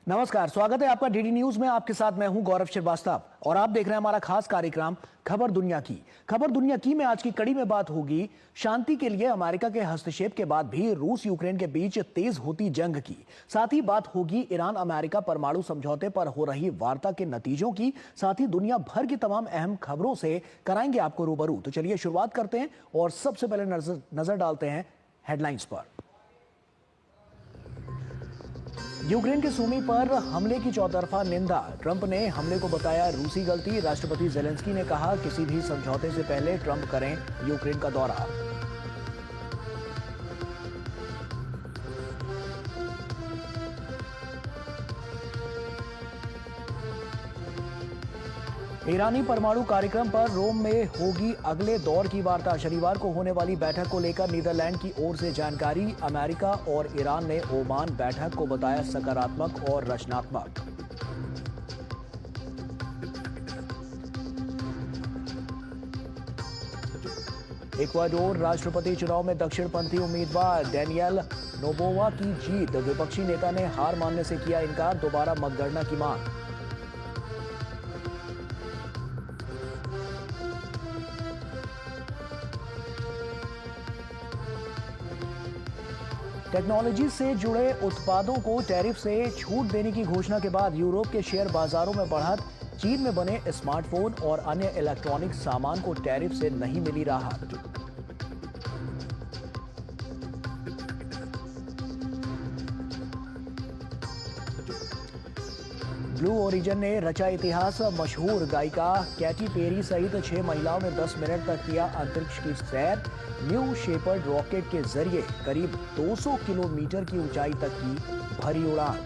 नमस्कार, स्वागत है आपका डीडी न्यूज में। आपके साथ मैं हूं गौरव श्रीवास्तव और आप देख रहे हैं हमारा खास कार्यक्रम खबर दुनिया की। खबर दुनिया की में आज की कड़ी में बात होगी शांति के लिए अमेरिका के हस्तक्षेप के बाद भी रूस यूक्रेन के बीच तेज होती जंग की। साथ ही बात होगी ईरान अमेरिका परमाणु समझौते पर हो रही वार्ता के नतीजों की। साथ ही दुनिया भर की तमाम अहम खबरों से कराएंगे आपको रूबरू। तो चलिए शुरुआत करते हैं और सबसे पहले नजर डालते हैं हेडलाइंस पर। यूक्रेन के सूमी पर हमले की चौतरफा निंदा। ट्रंप ने हमले को बताया रूसी गलती। राष्ट्रपति जेलेंस्की ने कहा किसी भी समझौते से पहले ट्रंप करें यूक्रेन का दौरा। ईरानी परमाणु कार्यक्रम पर रोम में होगी अगले दौर की वार्ता। शनिवार को होने वाली बैठक को लेकर नीदरलैंड की ओर से जानकारी। अमेरिका और ईरान ने ओमान बैठक को बताया सकारात्मक और रचनात्मक। इक्वाडोर राष्ट्रपति चुनाव में दक्षिणपंथी उम्मीदवार डेनियल नोबोवा की जीत। विपक्षी नेता ने हार मानने से किया इनकार। दोबारा मतगणना की मांग। टेक्नोलॉजी से जुड़े उत्पादों को टैरिफ से छूट देने की घोषणा के बाद यूरोप के शेयर बाजारों में बढ़त। चीन में बने स्मार्टफोन और अन्य इलेक्ट्रॉनिक सामान को टैरिफ से नहीं मिली राहत। ब्लू ओरिजिन ने रचा इतिहास। मशहूर गायिका कैटी पेरी सहित 6 महिलाओं ने 10 मिनट तक किया अंतरिक्ष की सैर। न्यू शेपर्ड रॉकेट के जरिए करीब 200 किलोमीटर की ऊंचाई तक की भरी उड़ान।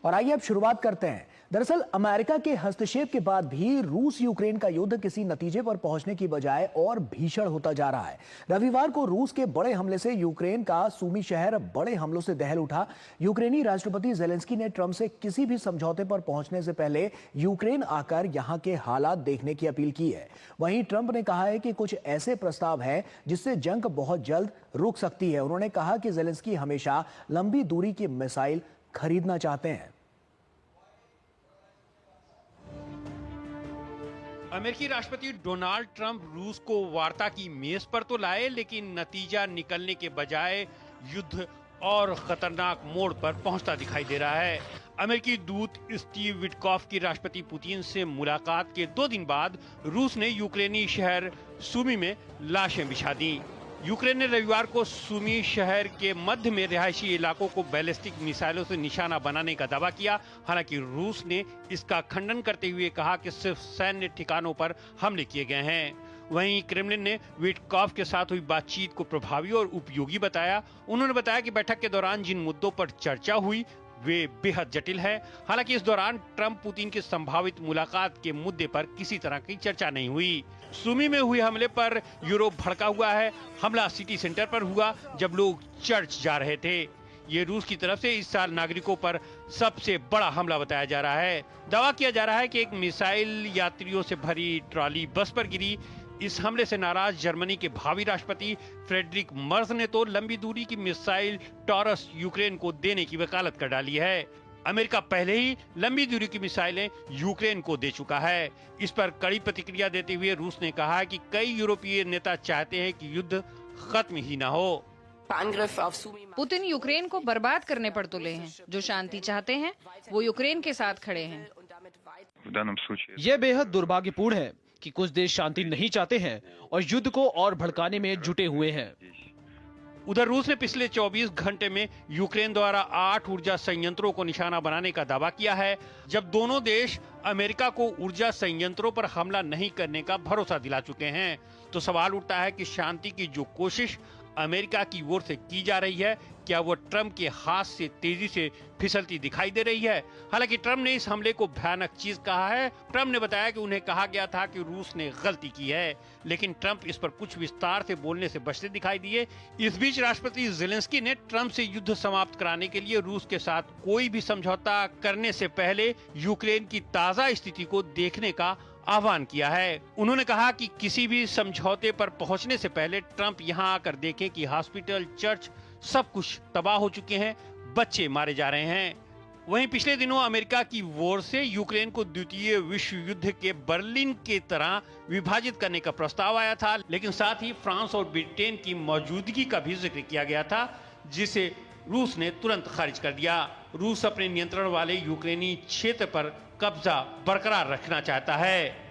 और आइए अब शुरुआत करते हैं। दरअसल अमेरिका के हस्तक्षेप के बाद भी रूस यूक्रेन का युद्ध किसी नतीजे पर पहुंचने की बजाय और भीषण होता जा रहा है। रविवार को रूस के बड़े हमले से यूक्रेन का सूमी शहर बड़े हमलों से दहल उठा। यूक्रेनी राष्ट्रपति जेलेंस्की ने ट्रंप से किसी भी समझौते पर पहुंचने से पहले यूक्रेन आकर यहां के हालात देखने की अपील की है। वहीं ट्रंप ने कहा है कि कुछ ऐसे प्रस्ताव है जिससे जंग बहुत जल्द रुक सकती है। उन्होंने कहा कि जेलेंस्की हमेशा लंबी दूरी की मिसाइल खरीदना चाहते हैं। अमेरिकी राष्ट्रपति डोनाल्ड ट्रंप रूस को वार्ता की मेज पर तो लाए, लेकिन नतीजा निकलने के बजाय युद्ध और खतरनाक मोड़ पर पहुंचता दिखाई दे रहा है। अमेरिकी दूत स्टीव विटकॉफ की राष्ट्रपति पुतिन से मुलाकात के 2 दिन बाद रूस ने यूक्रेनी शहर सूमी में लाशें बिछा दी। यूक्रेन ने रविवार को सूमी शहर के मध्य में रिहायशी इलाकों को बैलिस्टिक मिसाइलों से निशाना बनाने का दावा किया। हालांकि रूस ने इसका खंडन करते हुए कहा कि सिर्फ सैन्य ठिकानों पर हमले किए गए हैं। वहीं क्रेमलिन ने विटकॉफ के साथ हुई बातचीत को प्रभावी और उपयोगी बताया। उन्होंने बताया कि बैठक के दौरान जिन मुद्दों पर चर्चा हुई वे बेहद जटिल है। हालांकि इस दौरान ट्रंप पुतिन की संभावित मुलाकात के मुद्दे पर किसी तरह की चर्चा नहीं हुई। सूमी में हुए हमले पर यूरोप भड़का हुआ है। हमला सिटी सेंटर पर हुआ जब लोग चर्च जा रहे थे। ये रूस की तरफ से इस साल नागरिकों पर सबसे बड़ा हमला बताया जा रहा है। दावा किया जा रहा है कि एक मिसाइल यात्रियों से भरी ट्रॉली बस पर गिरी। इस हमले से नाराज जर्मनी के भावी राष्ट्रपति फ्रेडरिक मर्ज ने तो लंबी दूरी की मिसाइल टॉरस यूक्रेन को देने की वकालत कर डाली है। अमेरिका पहले ही लंबी दूरी की मिसाइलें यूक्रेन को दे चुका है। इस पर कड़ी प्रतिक्रिया देते हुए रूस ने कहा है कि कई यूरोपीय नेता चाहते हैं कि युद्ध खत्म ही ना हो। पुतिन यूक्रेन को बर्बाद करने पर तुले हैं। जो शांति चाहते हैं वो यूक्रेन के साथ खड़े हैं। यह बेहद दुर्भाग्यपूर्ण है कि कुछ देश शांति नहीं चाहते हैं और युद्ध को और भड़काने में जुटे हुए हैं। उधर रूस ने पिछले 24 घंटे में यूक्रेन द्वारा 8 ऊर्जा संयंत्रों को निशाना बनाने का दावा किया है। जब दोनों देश अमेरिका को ऊर्जा संयंत्रों पर हमला नहीं करने का भरोसा दिला चुके हैं, तो सवाल उठता है कि शांति की जो कोशिश अमेरिका की ओर से की जा रही है, क्या वो ट्रंप के हाथ से तेजी से फिसलती दिखाई दे रही है? हालांकि ट्रंप ने इस हमले को भयानक चीज कहा है। ट्रंप ने बताया कि उन्हें कहा गया था कि रूस ने गलती की है, लेकिन ट्रंप इस पर कुछ विस्तार से बोलने से बचते दिखाई दिए। इस बीच राष्ट्रपति ज़ेलेंस्की ने ट्रंप से युद्ध समाप्त कराने के लिए रूस के साथ कोई भी समझौता करने से पहले यूक्रेन की ताजा स्थिति को देखने का आह्वान किया है। उन्होंने कहा कि किसी भी समझौते पर पहुंचने से पहले ट्रंप यहां आकर देखें कि हॉस्पिटल, चर्च सब कुछ तबाह हो चुके हैं, बच्चे मारे जा रहे हैं। वहीं पिछले दिनों अमेरिका की ओर से यूक्रेन को द्वितीय विश्व युद्ध के बर्लिन के तरह विभाजित करने का प्रस्ताव आया था, लेकिन साथ ही फ्रांस और ब्रिटेन की मौजूदगी का भी जिक्र किया गया था, जिसे रूस ने तुरंत खारिज कर दिया। रूस अपने नियंत्रण वाले यूक्रेनी क्षेत्र पर कब्जा बरकरार रखना चाहता है।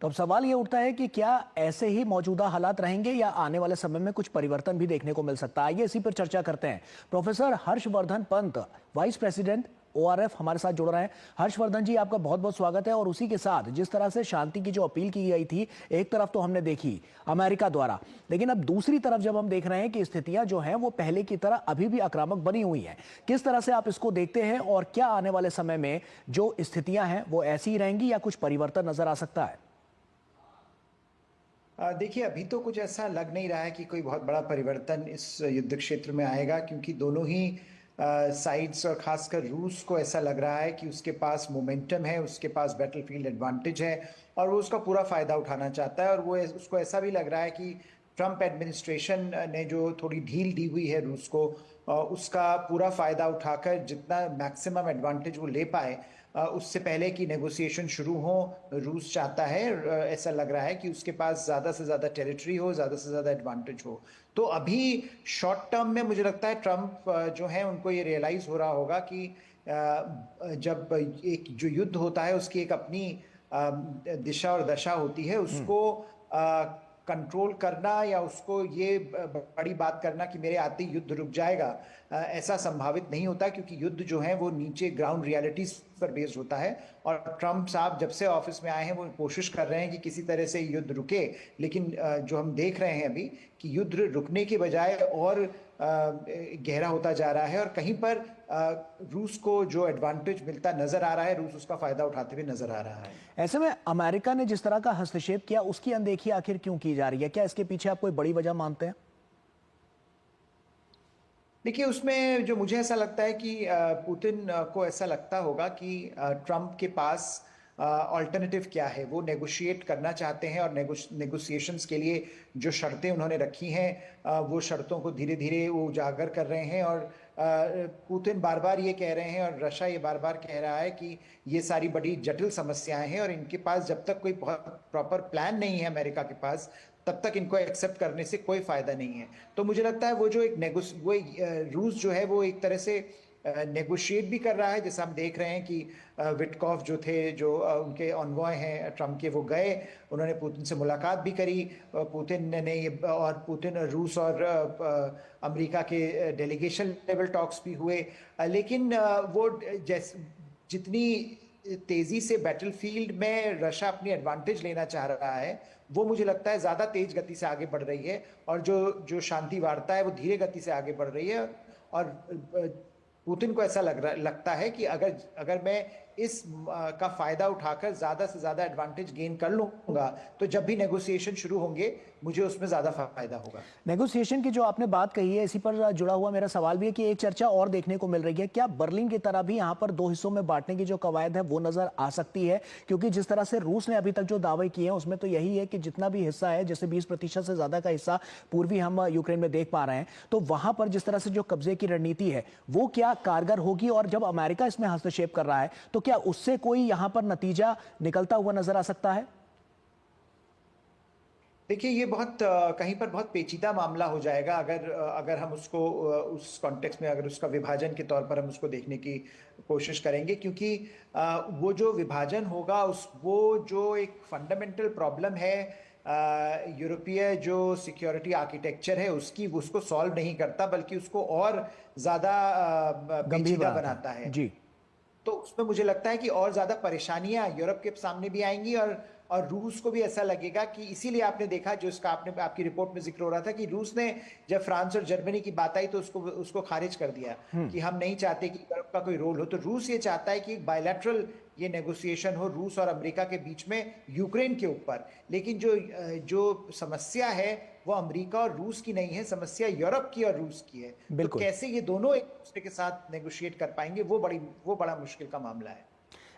तो अब सवाल ये उठता है कि क्या ऐसे ही मौजूदा हालात रहेंगे या आने वाले समय में कुछ परिवर्तन भी देखने को मिल सकता है? आइए इसी पर चर्चा करते हैं। Professor Harshvardhan Pant, vice president ORF हमारे साथ जुड़ रहे हैं। हर्षवर्धन जी, आपका बहुत बहुत स्वागत है। और उसी के साथ जिस तरह से शांति की जो अपील की गई थी, एक तरफ तो हमने देखी अमेरिका द्वारा, लेकिन अब दूसरी तरफ जब हम देख रहे हैं कि स्थितियां जो हैं वो पहले की तरह अभी भी आक्रामक बनी हुई हैं, किस तरह से आप इसको देखते हैं और क्या आने वाले समय में जो स्थितियां हैं वो ऐसी ही रहेंगी या कुछ परिवर्तन नजर आ सकता है? देखिए, अभी तो कुछ ऐसा लग नहीं रहा है कि कोई बहुत बड़ा परिवर्तन इस युद्ध क्षेत्र में आएगा, क्योंकि दोनों ही साइड्स और खासकर रूस को ऐसा लग रहा है कि उसके पास मोमेंटम है, उसके पास बैटलफील्ड एडवांटेज है और वो उसका पूरा फ़ायदा उठाना चाहता है। और वो उसको ऐसा भी लग रहा है कि ट्रंप एडमिनिस्ट्रेशन ने जो थोड़ी ढील दी हुई है रूस को, उसका पूरा फ़ायदा उठाकर जितना मैक्सिमम एडवांटेज वो ले पाए, उससे पहले कि नेगोशिएशन शुरू हो, रूस चाहता है, ऐसा लग रहा है कि उसके पास ज़्यादा से ज़्यादा टेरिटरी हो, ज़्यादा से ज़्यादा एडवांटेज हो। तो अभी शॉर्ट टर्म में मुझे लगता है ट्रंप जो है उनको ये रियलाइज़ हो रहा होगा कि जब एक जो युद्ध होता है उसकी एक अपनी दिशा और दशा होती है, उसको कंट्रोल करना या उसको ये बड़ी बात करना कि मेरे आते ही युद्ध रुक जाएगा, ऐसा संभावित नहीं होता, क्योंकि युद्ध जो है वो नीचे ग्राउंड रियलिटीज पर बेस्ड होता है। और ट्रंप साहब जब से ऑफिस में आए हैं वो कोशिश कर रहे हैं कि किसी तरह से युद्ध रुके, लेकिन जो हम देख रहे हैं अभी कि युद्ध रुकने के बजाय और गहरा होता जा रहा है और कहीं पर रूस को जो एडवांटेज मिलता नजर आ रहा है, रूस उसका फायदा उठाते हुए नजर आ रहा है। ऐसे में अमेरिका ने जिस तरह का हस्तक्षेप किया, उसकी अनदेखी आखिर क्यों की जा रही है? क्या इसके पीछे आप कोई बड़ी वजह मानते हैं? देखिए, उसमें जो मुझे ऐसा लगता है कि पुतिन को ऐसा लगता होगा कि ट्रंप के पास ऑल्टरनेटिव क्या है, वो नेगोशिएट करना चाहते हैं और नेगोशिएशंस के लिए जो शर्तें उन्होंने रखी हैं वो शर्तों को धीरे धीरे वो उजागर कर रहे हैं। और पुतिन बार बार ये कह रहे हैं और रशिया ये बार बार कह रहा है कि ये सारी बड़ी जटिल समस्याएं हैं और इनके पास जब तक कोई बहुत प्रॉपर प्लान नहीं है अमेरिका के पास, तब तक इनको एक्सेप्ट करने से कोई फायदा नहीं है। तो मुझे लगता है वो जो एक रूस जो है वो एक तरह से नेगोशिएट भी कर रहा है, जैसा हम देख रहे हैं कि विटकॉफ जो थे, जो उनके ऑनवॉय हैं ट्रंप के, वो गए, उन्होंने पुतिन से मुलाकात भी करी, पुतिन ने ये, और पुतिन रूस और अमेरिका के डेलीगेशन लेवल टॉक्स भी हुए। लेकिन वो जितनी तेजी से बैटलफील्ड में रशिया अपनी एडवांटेज लेना चाह रहा है, वो मुझे लगता है ज़्यादा तेज गति से आगे बढ़ रही है और जो शांति वार्ता है वो धीरे गति से आगे बढ़ रही है। और पुतिन को ऐसा लगता है कि अगर मैं इस का फायदा उठाकर ज्यादा से ज्यादा एडवांटेज गेन कर लूंगा, तो जब भी नेगोशिएशन शुरू होंगे मुझे उसमें ज्यादा फायदा होगा। नेगोशिएशन की जो आपने बात कही है, इसी पर जुड़ा हुआ मेरा सवाल भी है कि एक चर्चा और देखने को मिल रही है, क्या बर्लिन की तरह भी यहाँ पर दो हिस्सों में बांटने की जो कवायद है वो नजर आ सकती है? क्योंकि जिस तरह से रूस ने अभी तक जो दावे किए हैं उसमें तो यही है कि जितना भी हिस्सा है, जैसे 20% से ज्यादा का हिस्सा पूर्वी हम यूक्रेन में देख पा रहे हैं, तो वहां पर जिस तरह से जो कब्जे की रणनीति है वो क्या कारगर होगी? और जब अमेरिका इसमें हस्तक्षेप कर रहा है तो क्या उससे कोई यहां पर नतीजा निकलता हुआ नजर आ सकता है? देखिए, ये कहीं पर बहुत पेचीदा मामला हो जाएगा अगर हम उसको उस कॉन्टेक्स्ट में, अगर उसका विभाजन के तौर पर हम उसको देखने की कोशिश करेंगे, क्योंकि वो जो विभाजन होगा वो जो एक फंडामेंटल प्रॉब्लम है यूरोपीय जो सिक्योरिटी आर्किटेक्चर है उसको सॉल्व नहीं करता, बल्कि उसको और ज्यादा पेचीदा बनाता है। जी। तो उसमें मुझे लगता है कि और ज्यादा परेशानियां यूरोप के सामने भी आएंगी और रूस को भी ऐसा लगेगा कि इसीलिए आपने देखा जो इसका आपकी रिपोर्ट में जिक्र हो रहा था कि रूस ने जब फ्रांस और जर्मनी की बात आई तो उसको खारिज कर दिया कि हम नहीं चाहते कि यूरोप का कोई रोल हो। तो रूस ये चाहता है कि एक बायलैटरल ये नेगोशिएशन हो रूस और अमेरिका के बीच में यूक्रेन के ऊपर। लेकिन जो समस्या है वो अमेरिका और रूस की नहीं है, समस्या यूरोप की और रूस की है। तो कैसे ये दोनों एक दूसरे के साथ नेगोशिएट कर पाएंगे वो बड़ा मुश्किल का मामला है।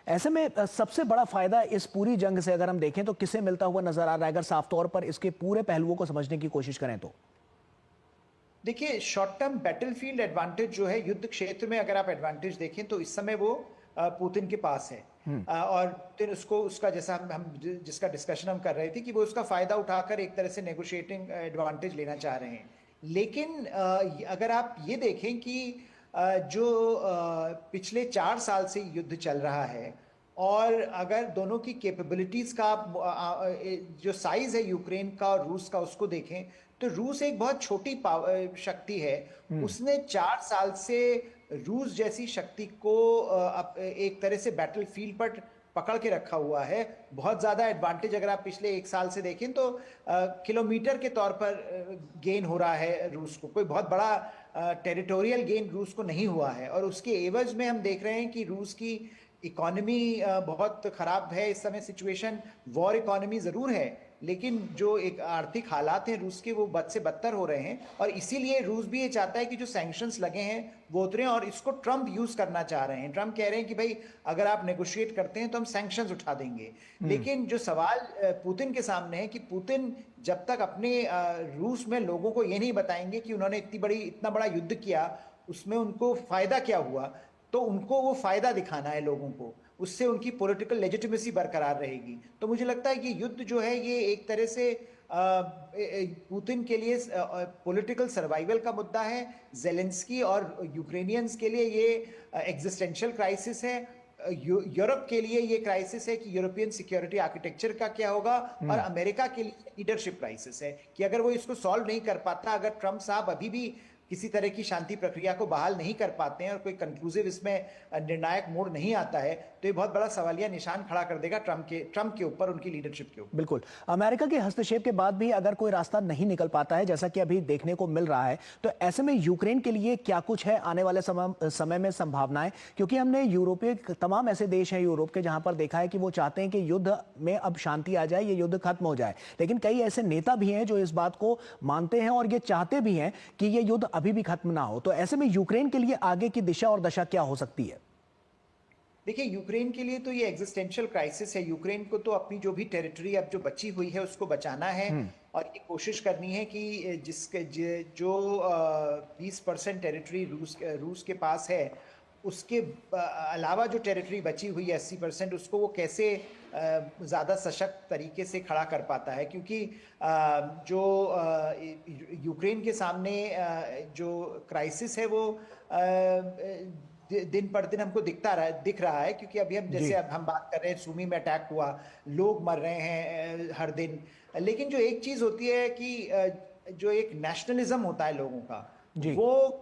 ऐसे में सबसे बड़ा फायदा इस पूरी जंग से अगर हम देखें तो किसे मिलता हुआ नजर आ रहा है, अगर साफ तौर पर इसके पूरे पहलुओं को समझने की कोशिश करें तो? देखिए, शॉर्ट टर्म बैटलफील्ड एडवांटेज जो है युद्ध क्षेत्र में, अगर आप एडवांटेज देखें तो इस समय वो पुतिन के पास है। और पुतिन उसका जैसा हम जिसका डिस्कशन हम कर रहे थे कि वो उसका फायदा उठाकर एक तरह से नेगोशिएटिंग एडवांटेज लेना चाह रहे हैं। लेकिन अगर आप ये देखें कि जो पिछले 4 साल से युद्ध चल रहा है और अगर दोनों की कैपेबिलिटीज का जो साइज है यूक्रेन का और रूस का उसको देखें तो रूस एक बहुत छोटी शक्ति है। उसने 4 साल से रूस जैसी शक्ति को एक तरह से बैटलफील्ड पर पकड़ के रखा हुआ है। बहुत ज्यादा एडवांटेज अगर आप पिछले 1 साल से देखें तो किलोमीटर के तौर पर गेन हो रहा है रूस को, कोई बहुत बड़ा टेरिटोरियल गेन रूस को नहीं हुआ है। और उसके एवज में हम देख रहे हैं कि रूस की इकोनॉमी बहुत खराब है इस समय, सिचुएशन वॉर इकोनॉमी जरूर है लेकिन जो एक आर्थिक हालात हैं रूस के वो बद से बदतर हो रहे हैं। और इसीलिए रूस भी ये चाहता है कि जो सैंक्शंस लगे हैं वो उतरे और इसको ट्रम्प यूज करना चाह रहे हैं। ट्रम्प कह रहे हैं कि भाई अगर आप नेगोशिएट करते हैं तो हम सैंक्शंस उठा देंगे। लेकिन जो सवाल पुतिन के सामने है कि पुतिन जब तक अपने रूस में लोगों को ये नहीं बताएंगे कि उन्होंने इतना बड़ा युद्ध किया उसमें उनको फायदा क्या हुआ, तो उनको वो फायदा दिखाना है लोगों को, उससे उनकी पॉलिटिकल लेजिटिमेसी बरकरार रहेगी। तो मुझे लगता है कि युद्ध जो है ये एक तरह से पुतिन के लिए पॉलिटिकल सर्वाइवल का मुद्दा है, जेलेंस्की और यूक्रेनियंस के लिए ये एग्जिस्टेंशियल क्राइसिस है, यूरोप के लिए ये क्राइसिस है कि यूरोपियन सिक्योरिटी आर्किटेक्चर का क्या होगा, और अमेरिका के लिए लीडरशिप क्राइसिस है कि अगर वो इसको सॉल्व नहीं कर पाता, अगर ट्रम्प साहब अभी भी किसी तरह की शांति प्रक्रिया को बहाल नहीं कर पाते हैं और कोई कंक्लूसिव इसमें निर्णायक मोड़ नहीं आता है तो ये बहुत बड़ा सवालिया निशान खड़ा कर देगा ट्रम्प के ऊपर, उनकी लीडरशिप के ऊपर। बिल्कुल, अमेरिका के हस्तक्षेप के बाद भी अगर कोई रास्ता नहीं निकल पाता है जैसा कि अभी देखने को मिल रहा है, तो ऐसे में यूक्रेन के लिए क्या कुछ है आने वाले समय में संभावनाएं? क्योंकि हमने यूरोपीय तमाम ऐसे देश हैं यूरोप के जहां पर देखा है कि वो चाहते हैं कि युद्ध में अब शांति आ जाए, ये युद्ध खत्म हो जाए, लेकिन कई ऐसे नेता भी हैं जो इस बात को मानते हैं और ये चाहते भी हैं कि ये युद्ध अभी भी खत्म ना हो। तो ऐसे में यूक्रेन के लिए आगे की दिशा और दशा क्या हो सकती है? देखिए, यूक्रेन के लिए तो ये एग्जिस्टेंशियल क्राइसिस है। यूक्रेन को तो अपनी जो भी टेरिटरी अब जो बची हुई है उसको बचाना है और ये कोशिश करनी है कि जो 20% टेरिटरी रूस के पास है उसके अलावा जो टेरिटरी बची हुई है 80%, उसको वो कैसे ज़्यादा सशक्त तरीके से खड़ा कर पाता है। क्योंकि जो यूक्रेन के सामने जो क्राइसिस है वो दिन पर दिन हमको दिख रहा है। क्योंकि अभी हम बात कर रहे हैं, सूमी में अटैक हुआ, लोग मर रहे हैं हर दिन। लेकिन जो एक चीज़ होती है कि जो एक नेशनलिज्म होता है लोगों का, वो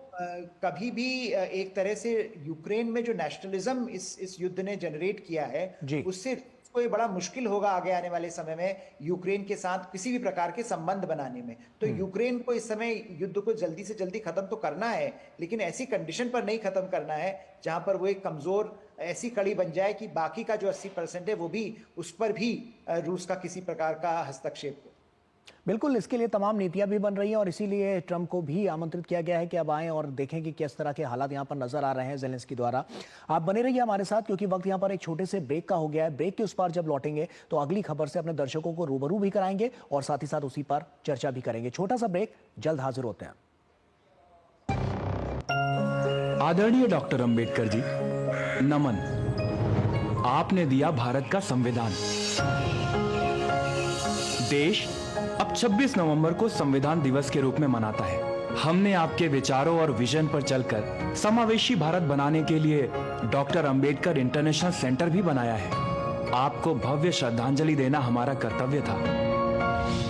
कभी भी एक तरह से यूक्रेन में जो नेशनलिज्म इस युद्ध ने जनरेट किया है उससे को ये बड़ा मुश्किल होगा आगे आने वाले समय में यूक्रेन के साथ किसी भी प्रकार के संबंध बनाने में। तो यूक्रेन को इस समय युद्ध को जल्दी से जल्दी खत्म तो करना है, लेकिन ऐसी कंडीशन पर नहीं खत्म करना है जहां पर वो एक कमजोर ऐसी कड़ी बन जाए कि बाकी का जो 80% है वो भी उस पर भी रूस का किसी प्रकार का हस्तक्षेप हो। बिल्कुल, इसके लिए तमाम नीतियां भी बन रही हैं और इसीलिए ट्रंप को भी आमंत्रित किया गया है कि अब आएं और देखें कि किस तरह के हालात यहां पर नजर आ रहे हैं जेलेंस्की द्वारा। आप बने रहिए हमारे साथ क्योंकि वक्त यहां पर एक छोटे से ब्रेक का हो गया है। ब्रेक के उस पार जब लौटेंगे तो अगली खबर से अपने दर्शकों को रूबरू भी कराएंगे और साथ ही साथ उसी पर चर्चा भी करेंगे। छोटा सा ब्रेक, जल्द हाजिर होते हैं। आदरणीय डॉक्टर अंबेडकर जी, नमन। आपने दिया भारत का संविधान। देश अब 26 नवंबर को संविधान दिवस के रूप में मनाता है। हमने आपके विचारों और विजन पर चलकर समावेशी भारत बनाने के लिए डॉक्टर अंबेडकर इंटरनेशनल सेंटर भी बनाया है। आपको भव्य श्रद्धांजलि देना हमारा कर्तव्य था।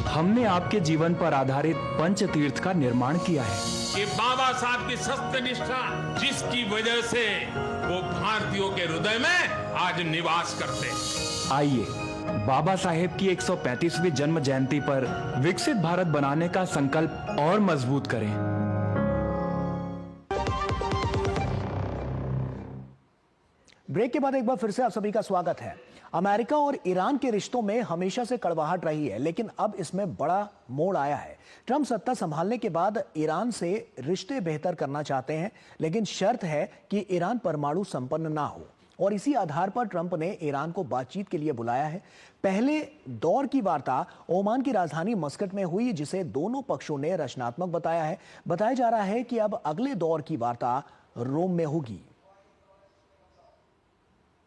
हमने आपके जीवन पर आधारित पंच तीर्थ का निर्माण किया है। ये बाबा साहब की सत्यनिष्ठा जिसकी वजह से वो भारतीयों के हृदय में आज निवास करते हैं। आइए बाबा साहेब की 135वीं जन्म जयंती पर विकसित भारत बनाने का संकल्प और मजबूत करें। ब्रेक के बाद एक बार फिर से आप सभी का स्वागत है। अमेरिका और ईरान के रिश्तों में हमेशा से कड़वाहट रही है, लेकिन अब इसमें बड़ा मोड़ आया है। ट्रंप सत्ता संभालने के बाद ईरान से रिश्ते बेहतर करना चाहते हैं, लेकिन शर्त है कि ईरान परमाणु संपन्न ना हो, और इसी आधार पर ट्रंप ने ईरान को बातचीत के लिए बुलाया है। पहले दौर की वार्ता ओमान की राजधानी मस्कट में हुई, जिसे दोनों पक्षों ने रचनात्मक बताया है। बताया जा रहा है कि अब अगले दौर की वार्ता रोम में होगी।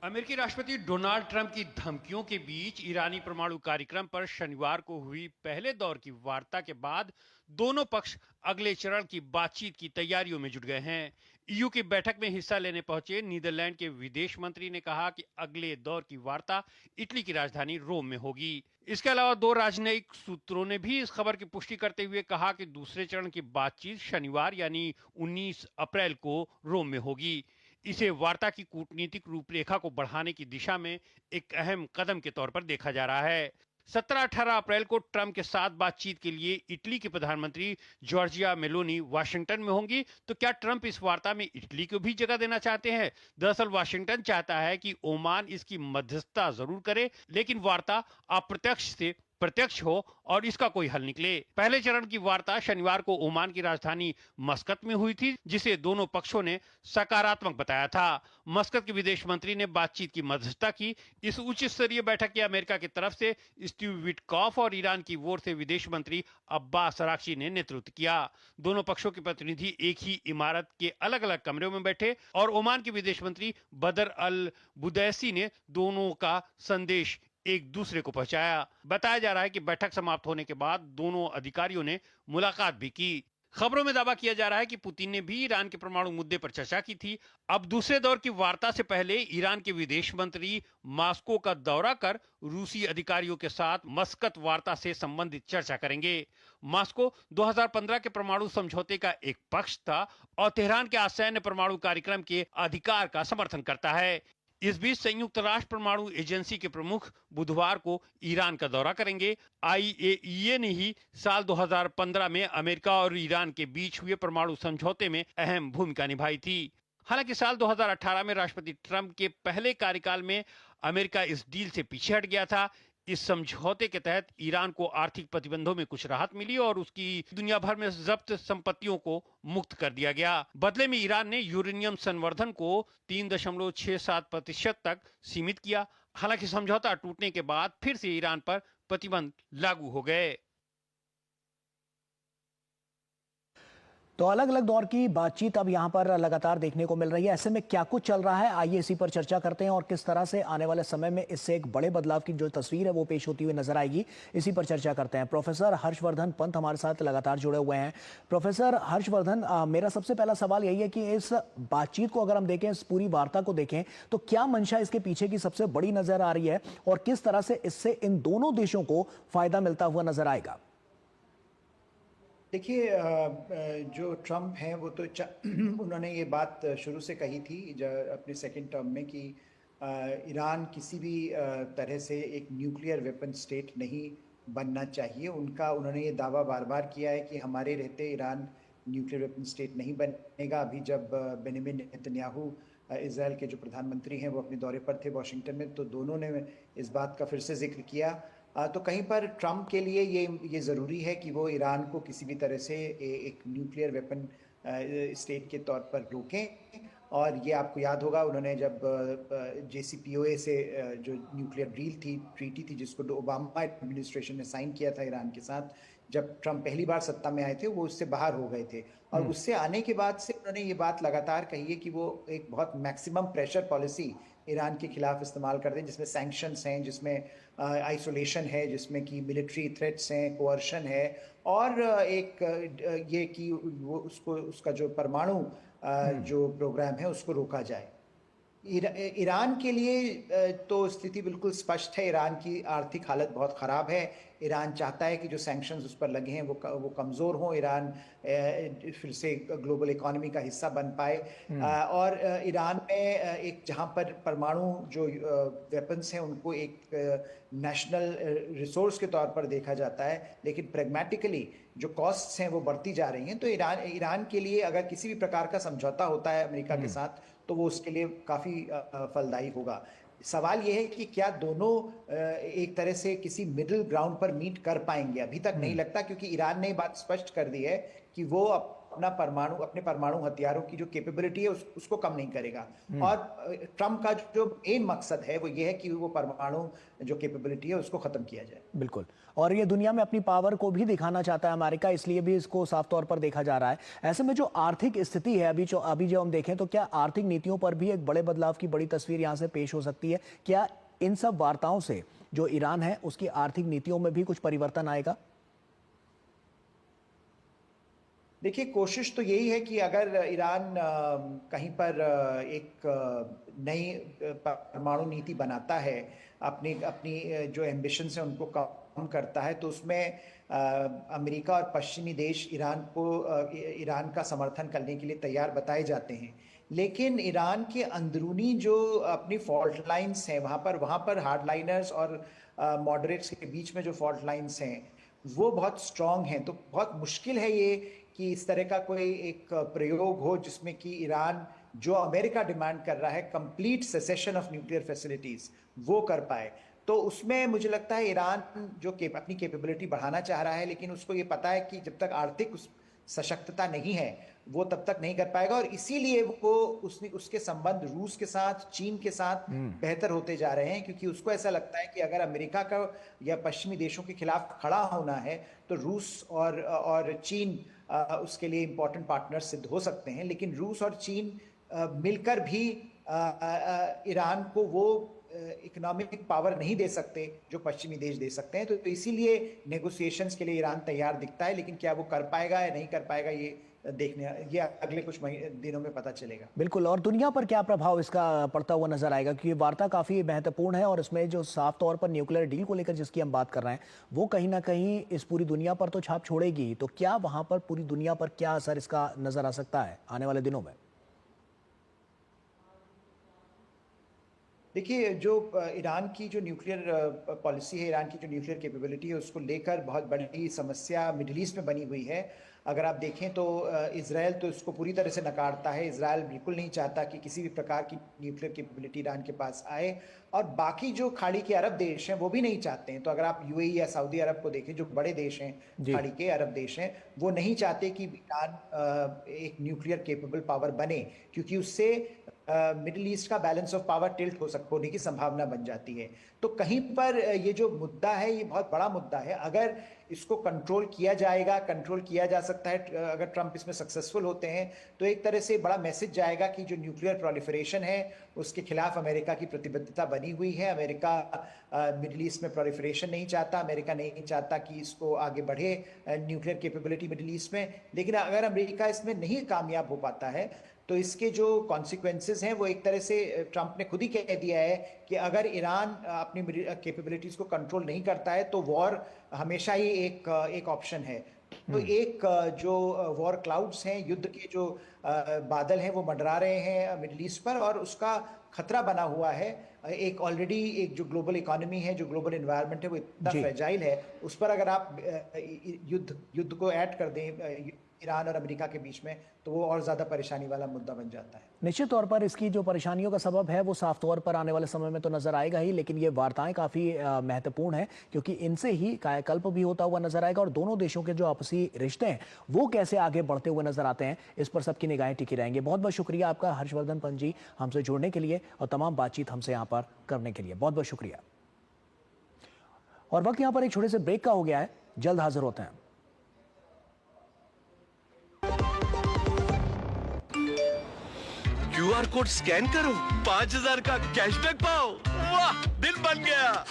अमेरिकी राष्ट्रपति डोनाल्ड ट्रंप की धमकियों के बीच ईरानी परमाणु कार्यक्रम पर शनिवार को हुई पहले दौर की वार्ता के बाद दोनों पक्ष अगले चरण की बातचीत की तैयारियों में जुट गए हैं। ईयू की बैठक में हिस्सा लेने पहुंचे नीदरलैंड के विदेश मंत्री ने कहा कि अगले दौर की वार्ता इटली की राजधानी रोम में होगी। इसके अलावा दो राजनयिक सूत्रों ने भी इस खबर की पुष्टि करते हुए कहा कि दूसरे चरण की बातचीत शनिवार यानी 19 अप्रैल को रोम में होगी। इसे वार्ता की कूटनीतिक रूपरेखा को बढ़ाने की दिशा में एक अहम कदम के तौर पर देखा जा रहा है। 17-18 अप्रैल को ट्रंप के साथ बातचीत के लिए इटली की प्रधानमंत्री जॉर्जिया मेलोनी वाशिंगटन में होंगी। तो क्या ट्रंप इस वार्ता में इटली को भी जगह देना चाहते हैं? दरअसल वाशिंगटन चाहता है कि ओमान इसकी मध्यस्थता जरूर करे, लेकिन वार्ता अप्रत्यक्ष से प्रत्यक्ष हो और इसका कोई हल निकले। पहले चरण की वार्ता शनिवार को ओमान की राजधानी मस्कत में हुई थी, जिसे दोनों पक्षों ने सकारात्मक बताया था। मस्कत के विदेश मंत्री ने बातचीत की मध्यस्थता की। इस उच्च स्तरीय बैठक के अमेरिका की तरफ से स्टीव विटकॉफ और ईरान की ओर से विदेश मंत्री अब्बास अराक्ची ने नेतृत्व किया। दोनों पक्षों के प्रतिनिधि एक ही इमारत के अलग अलग कमरों में बैठे और ओमान के विदेश मंत्री बदर अल बुदैसी ने दोनों का संदेश एक दूसरे को पहुंचाया। बताया जा रहा है कि बैठक समाप्त होने के बाद दोनों अधिकारियों ने मुलाकात भी की। खबरों में दावा किया जा रहा है कि पुतिन ने भी ईरान के परमाणु मुद्दे पर चर्चा की थी। अब दूसरे दौर की वार्ता से पहले ईरान के विदेश मंत्री मॉस्को का दौरा कर रूसी अधिकारियों के साथ मस्कत वार्ता से संबंधित चर्चा करेंगे। मॉस्को 2015 के परमाणु समझौते का एक पक्ष था और तेहरान के असैन्य परमाणु कार्यक्रम के अधिकार का समर्थन करता है। इस बीच संयुक्त राष्ट्र परमाणु एजेंसी के प्रमुख बुधवार को ईरान का दौरा करेंगे। IAEA ने ही साल 2015 में अमेरिका और ईरान के बीच हुए परमाणु समझौते में अहम भूमिका निभाई थी। हालांकि साल 2018 में राष्ट्रपति ट्रंप के पहले कार्यकाल में अमेरिका इस डील से पीछे हट गया था। इस समझौते के तहत ईरान को आर्थिक प्रतिबंधों में कुछ राहत मिली और उसकी दुनिया भर में जब्त संपत्तियों को मुक्त कर दिया गया। बदले में ईरान ने यूरेनियम संवर्धन को 3.67% तक सीमित किया। हालांकि समझौता टूटने के बाद फिर से ईरान पर प्रतिबंध लागू हो गए। तो अलग अलग दौर की बातचीत अब यहां पर लगातार देखने को मिल रही है। ऐसे में क्या कुछ चल रहा है, आइए इसी पर चर्चा करते हैं और किस तरह से आने वाले समय में इससे एक बड़े बदलाव की जो तस्वीर है वो पेश होती हुई नजर आएगी, इसी पर चर्चा करते हैं। प्रोफेसर हर्षवर्धन पंत हमारे साथ लगातार जुड़े हुए हैं। प्रोफेसर हर्षवर्धन, मेरा सबसे पहला सवाल यही है कि इस बातचीत को अगर हम देखें, इस पूरी वार्ता को देखें, तो क्या मंशा इसके पीछे की सबसे बड़ी नजर आ रही है और किस तरह से इससे इन दोनों देशों को फायदा मिलता हुआ नजर आएगा? देखिए, जो ट्रम्प हैं वो तो उन्होंने ये बात शुरू से कही थी अपने सेकंड टर्म में कि ईरान किसी भी तरह से एक न्यूक्लियर वेपन स्टेट नहीं बनना चाहिए। उन्होंने ये दावा बार बार किया है कि हमारे रहते ईरान न्यूक्लियर वेपन स्टेट नहीं बनेगा। अभी जब बेंजामिन नेतन्याहू इजराइल के जो प्रधानमंत्री हैं वो अपने दौरे पर थे वॉशिंगटन में, तो दोनों ने इस बात का फिर से जिक्र किया। तो कहीं पर ट्रम्प के लिए ये ज़रूरी है कि वो ईरान को किसी भी तरह से एक न्यूक्लियर वेपन स्टेट के तौर पर रोकें। और ये आपको याद होगा, उन्होंने जब JCPOA से जो न्यूक्लियर डील थी, ट्रीटी थी, जिसको ओबामा एडमिनिस्ट्रेशन ने साइन किया था ईरान के साथ, जब ट्रम्प पहली बार सत्ता में आए थे वो उससे बाहर हो गए थे। और उससे आने के बाद से उन्होंने ये बात लगातार कही है कि वो एक बहुत मैक्सिमम प्रेशर पॉलिसी ईरान के खिलाफ इस्तेमाल करते हैं, जिसमें सैंक्शंस हैं, जिसमें आइसोलेशन है, जिसमें कि मिलिट्री थ्रेट्स हैं, कोअर्शन है, और एक ये कि वो उसका जो परमाणु जो प्रोग्राम है उसको रोका जाए। ईरान के लिए तो स्थिति बिल्कुल स्पष्ट है। ईरान की आर्थिक हालत बहुत ख़राब है। ईरान चाहता है कि जो सैंक्शंस उस पर लगे हैं वो कमज़ोर हों, ईरान फिर से ग्लोबल इकोनॉमी का हिस्सा बन पाए। और ईरान में एक जहाँ पर परमाणु जो वेपन्स हैं उनको एक नेशनल रिसोर्स के तौर पर देखा जाता है, लेकिन प्रैग्मेटिकली जो कॉस्ट्स हैं वो बढ़ती जा रही हैं। तो ईरान के लिए अगर किसी भी प्रकार का समझौता होता है अमेरिका के साथ तो वो उसके लिए काफ़ी फलदायी होगा। सवाल ये है कि क्या दोनों एक तरह से किसी मिडिल ग्राउंड पर मीट कर पाएंगे। अभी तक नहीं लगता, क्योंकि ईरान ने बात स्पष्ट कर दी है कि वो अपने परमाणु हथियारों की जो कैपेबिलिटी है उसको कम नहीं करेगा। और ट्रम्प का जो मेन मकसद है वो ये है कि वो परमाणु जो कैपेबिलिटी है उसको खत्म किया जाए। बिल्कुल, और ये दुनिया में अपनी पावर को भी दिखाना चाहता है अमेरिका, इसलिए भी इसको साफ तौर पर देखा जा रहा है। ऐसे में जो आर्थिक स्थिति है अभी जो हम देखें तो क्या आर्थिक नीतियों पर भी एक बड़े बदलाव की बड़ी तस्वीर यहाँ से पेश हो सकती है? क्या इन सब वार्ताओं से जो ईरान है उसकी आर्थिक नीतियों में भी कुछ परिवर्तन आएगा? देखिए, कोशिश तो यही है कि अगर ईरान कहीं पर एक नई परमाणु नीति बनाता है, अपनी जो एम्बिशंस हैं उनको कम करता है, तो उसमें अमेरिका और पश्चिमी देश ईरान का समर्थन करने के लिए तैयार बताए जाते हैं। लेकिन ईरान के अंदरूनी जो अपनी फॉल्ट लाइन्स हैं वहाँ पर हार्डलाइनर्स और मॉडरेट्स के बीच में जो फॉल्ट लाइन्स हैं वो बहुत स्ट्रॉन्ग हैं। तो बहुत मुश्किल है ये कि इस तरह का कोई एक प्रयोग हो जिसमें कि ईरान जो अमेरिका डिमांड कर रहा है complete cessation of nuclear facilities वो कर पाए। तो उसमें मुझे लगता है ईरान जो अपनी कैपेबिलिटी बढ़ाना चाह रहा है, लेकिन उसको ये पता है कि जब तक आर्थिक सशक्तता नहीं है वो तब तक नहीं कर पाएगा। और इसीलिए वो उसके संबंध रूस के साथ, चीन के साथ बेहतर होते जा रहे हैं, क्योंकि उसको ऐसा लगता है कि अगर अमेरिका का या पश्चिमी देशों के खिलाफ खड़ा होना है तो रूस और चीन उसके लिए इंपॉर्टेंट पार्टनर सिद्ध हो सकते हैं। लेकिन रूस और चीन मिलकर भी ईरान को वो इकोनॉमिक पावर नहीं दे सकते जो पश्चिमी देश दे सकते हैं। तो इसीलिए नेगोशिएशंस के लिए ईरान तैयार दिखता है, लेकिन क्या वो कर पाएगा या नहीं कर पाएगा ये अगले कुछ दिनों में पता चलेगा। बिल्कुल, और दुनिया पर क्या प्रभाव इसका पड़ता हुआ नजर आएगा, क्योंकि वार्ता काफी महत्वपूर्ण है और इसमें जो साफ तौर पर न्यूक्लियर डील को लेकर जिसकी हम बात कर रहे हैं वो कहीं ना कहीं इस पूरी दुनिया पर तो छाप छोड़ेगी। तो क्या वहां पर पूरी दुनिया पर क्या असर इसका नजर आ सकता है आने वाले दिनों में? देखिए, जो ईरान की जो न्यूक्लियर पॉलिसी है, ईरान की जो न्यूक्लियर कैपेबिलिटी है, उसको लेकर बहुत बड़ी समस्या मिडिल ईस्ट में बनी हुई है। अगर आप देखें तो इजराइल तो इसको पूरी तरह से नकारता है। इजराइल बिल्कुल नहीं चाहता कि किसी भी प्रकार की न्यूक्लियर कैपेबिलिटी ईरान के पास आए, और बाकी जो खाड़ी के अरब देश हैं वो भी नहीं चाहते हैं। तो अगर आप यूएई या सऊदी अरब को देखें, जो बड़े देश हैं, खाड़ी के अरब देश हैं, वो नहीं चाहते कि ईरान एक न्यूक्लियर कैपेबल पावर बने, क्योंकि उससे मिडिल ईस्ट का बैलेंस ऑफ पावर टिल्ट होने की संभावना बन जाती है। तो कहीं पर ये जो मुद्दा है ये बहुत बड़ा मुद्दा है। अगर इसको कंट्रोल किया जा सकता है, अगर ट्रंप इसमें सक्सेसफुल होते हैं तो एक तरह से बड़ा मैसेज जाएगा कि जो न्यूक्लियर प्रोलिफरेशन है उसके खिलाफ अमेरिका की प्रतिबद्धता बनी हुई है। अमेरिका मिडिल ईस्ट में प्रोलिफरेशन नहीं चाहता, अमेरिका नहीं चाहता कि इसको आगे बढ़े न्यूक्लियर कैपेबिलिटी मिडिल ईस्ट में। लेकिन अगर अमेरिका इसमें नहीं कामयाब हो पाता है तो इसके जो कॉन्सिक्वेंसेस हैं वो एक तरह से ट्रंप ने खुद ही कह दिया है कि अगर ईरान अपनी कैपेबिलिटीज को कंट्रोल नहीं करता है तो वॉर हमेशा ही एक ऑप्शन है। तो एक जो वॉर क्लाउड्स हैं, युद्ध के जो बादल हैं वो मंडरा रहे हैं मिडिल ईस्ट पर, और उसका खतरा बना हुआ है। एक ऑलरेडी एक जो ग्लोबल इकोनॉमी है, जो ग्लोबल एनवायरनमेंट है वो इतना फ्रेजाइल है, उस पर अगर आप युद्ध को ऐड कर दें ईरान और अमेरिका के बीच में तो वो और ज्यादा परेशानी वाला मुद्दा बन जाता है। निश्चित तौर पर इसकी जो परेशानियों का सबब है वो साफ तौर पर आने वाले समय में तो नजर आएगा ही, लेकिन ये वार्ताएं काफी महत्वपूर्ण है क्योंकि इनसे ही कायाकल्प भी होता हुआ नजर आएगा और दोनों देशों के जो आपसी रिश्ते हैं वो कैसे आगे बढ़ते हुए नजर आते हैं इस पर सबकी निगाहें टिकी रहेंगी। बहुत बहुत शुक्रिया आपका हर्षवर्धन पंत जी हमसे जुड़ने के लिए और तमाम बातचीत हमसे यहाँ पर करने के लिए, बहुत बहुत शुक्रिया। और वक्त यहाँ पर एक छोटे से ब्रेक का हो गया है, जल्द हाजिर होते हैं। QR कोड स्कैन करो, 5000 का कैशबैक पाओ। वाह, दिन बन गया।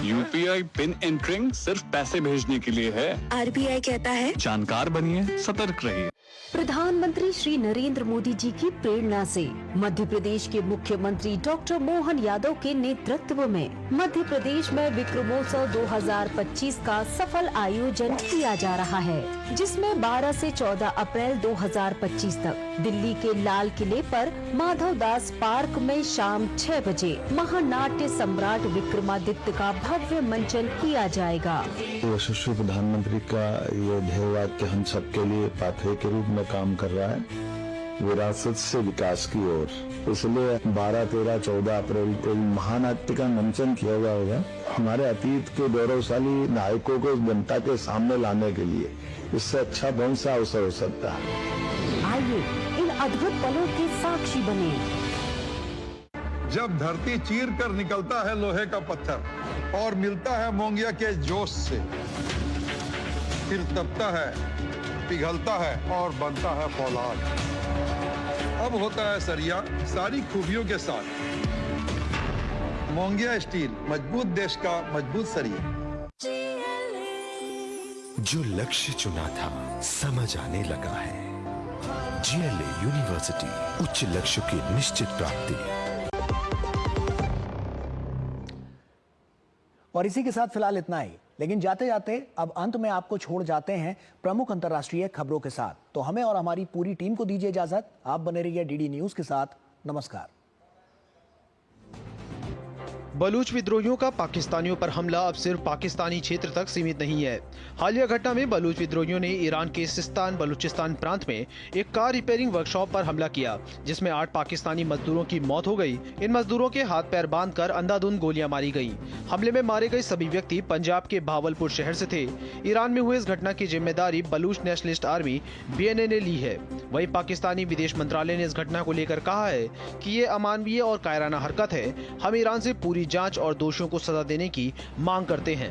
UPI पिन एंटरिंग सिर्फ पैसे भेजने के लिए है। RBI कहता है जानकार बनिए, सतर्क रहिए। प्रधानमंत्री श्री नरेंद्र मोदी जी की प्रेरणा से मध्य प्रदेश के मुख्यमंत्री डॉक्टर मोहन यादव के नेतृत्व में मध्य प्रदेश में विक्रमोत्सव 2025 का सफल आयोजन किया जा रहा है, जिसमें 12 से 14 अप्रैल 2025 तक दिल्ली के लाल किले पर माधव दास पार्क में शाम 6 बजे महानाट्य सम्राट विक्रमादित्य का भव्य मंचन किया जाएगा। यशस्वी प्रधानमंत्री का ये ध्येय वाक्य हम सबके लिए पाथवे के रूप में काम कर रहा है, विरासत से विकास की ओर। इसलिए 12, 13, 14 अप्रैल को महानाट्य का मंचन किया जाएगा, हमारे अतीत के गौरवशाली नायकों को जनता के सामने लाने के लिए। इससे अच्छा कौन सा अवसर हो सकता है। आइए इन अद्भुत पलों के साक्षी बने। जब धरती चीर कर निकलता है लोहे का पत्थर और मिलता है मोंगिया के जोश से, फिर तपता है, पिघलता है और बनता है फौलाद। अब होता है सरिया सारी खूबियों के साथ। मोंगिया स्टील, मजबूत देश का मजबूत सरिया। जो लक्ष्य चुना था समझ आने लगा है। GLA यूनिवर्सिटी, उच्च लक्ष्य की निश्चित प्राप्ति। और इसी के साथ फिलहाल इतना ही, लेकिन जाते जाते अब अंत में आपको छोड़ जाते हैं प्रमुख अंतर्राष्ट्रीय खबरों के साथ। तो हमें और हमारी पूरी टीम को दीजिए इजाजत। आप बने रहिए DD न्यूज के साथ। नमस्कार। बलूच विद्रोहियों का पाकिस्तानियों पर हमला अब सिर्फ पाकिस्तानी क्षेत्र तक सीमित नहीं है। हालिया घटना में बलूच विद्रोहियों ने ईरान के सिस्तान बलूचिस्तान प्रांत में एक कार रिपेयरिंग वर्कशॉप पर हमला किया, जिसमें 8 पाकिस्तानी मजदूरों की मौत हो गई। इन मजदूरों के हाथ पैर बांधकर अंधाधुंध गोलियां मारी गईं। हमले में मारे गए सभी व्यक्ति पंजाब के भावलपुर शहर से थे। ईरान में हुए इस घटना की जिम्मेदारी बलूच नेशनलिस्ट आर्मी BNA ने ली है। वहीं पाकिस्तानी विदेश मंत्रालय ने इस घटना को लेकर कहा है कि ये अमानवीय और कायराना हरकत है। हम ईरान से पूरी जांच और दोषियों को सजा देने की मांग करते हैं।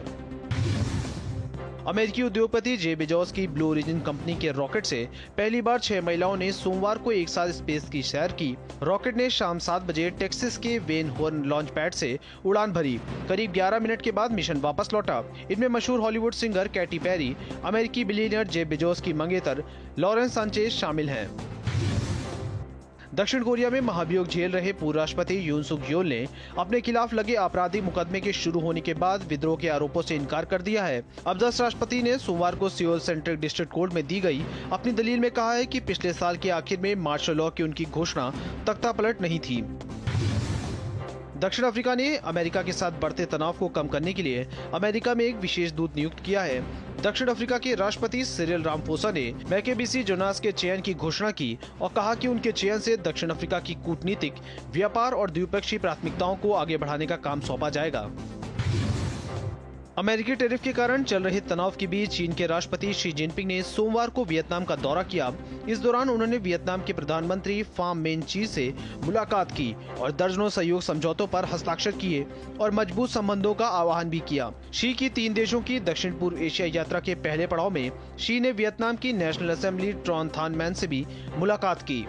अमेरिकी उद्योगपति जे बेजोस की ब्लू ओरिजिन कंपनी के रॉकेट से पहली बार 6 महिलाओं ने सोमवार को एक साथ स्पेस की सैर की। रॉकेट ने शाम 7 बजे टेक्सास के वेन हॉर्न लॉन्च पैड से उड़ान भरी। करीब 11 मिनट के बाद मिशन वापस लौटा। इनमें मशहूर हॉलीवुड सिंगर कैटी पेरी, अमेरिकी बिलियनियर जे बेजोस की मंगेतर लॉरेंस सांचेज शामिल हैं। दक्षिण कोरिया में महाभियोग झेल रहे पूर्व राष्ट्रपति यून सुक योल ने अपने खिलाफ लगे आपराधिक मुकदमे के शुरू होने के बाद विद्रोह के आरोपों से इनकार कर दिया है। अब्दस राष्ट्रपति ने सोमवार को सियोल सेंट्रल डिस्ट्रिक्ट कोर्ट में दी गई अपनी दलील में कहा है कि पिछले साल के आखिर में मार्शल लॉ की उनकी घोषणा तख्तापलट नहीं थी। दक्षिण अफ्रीका ने अमेरिका के साथ बढ़ते तनाव को कम करने के लिए अमेरिका में एक विशेष दूत नियुक्त किया है। दक्षिण अफ्रीका के राष्ट्रपति सिरिल रामफोसा ने मैकेबीसी जोनास के चयन की घोषणा की और कहा कि उनके चयन से दक्षिण अफ्रीका की कूटनीतिक, व्यापार और द्विपक्षीय प्राथमिकताओं को आगे बढ़ाने का काम सौंपा जाएगा। अमेरिकी टैरिफ के कारण चल रहे तनाव के बीच चीन के राष्ट्रपति शी जिनपिंग ने सोमवार को वियतनाम का दौरा किया। इस दौरान उन्होंने वियतनाम के प्रधानमंत्री फाम मेन ची से मुलाकात की और दर्जनों सहयोग समझौतों पर हस्ताक्षर किए और मजबूत संबंधों का आह्वान भी किया। शी की 3 देशों की दक्षिण पूर्व एशिया यात्रा के पहले पड़ाव में शी ने वियतनाम की नेशनल असेंबली ट्रॉन थान मैन से भी मुलाकात की।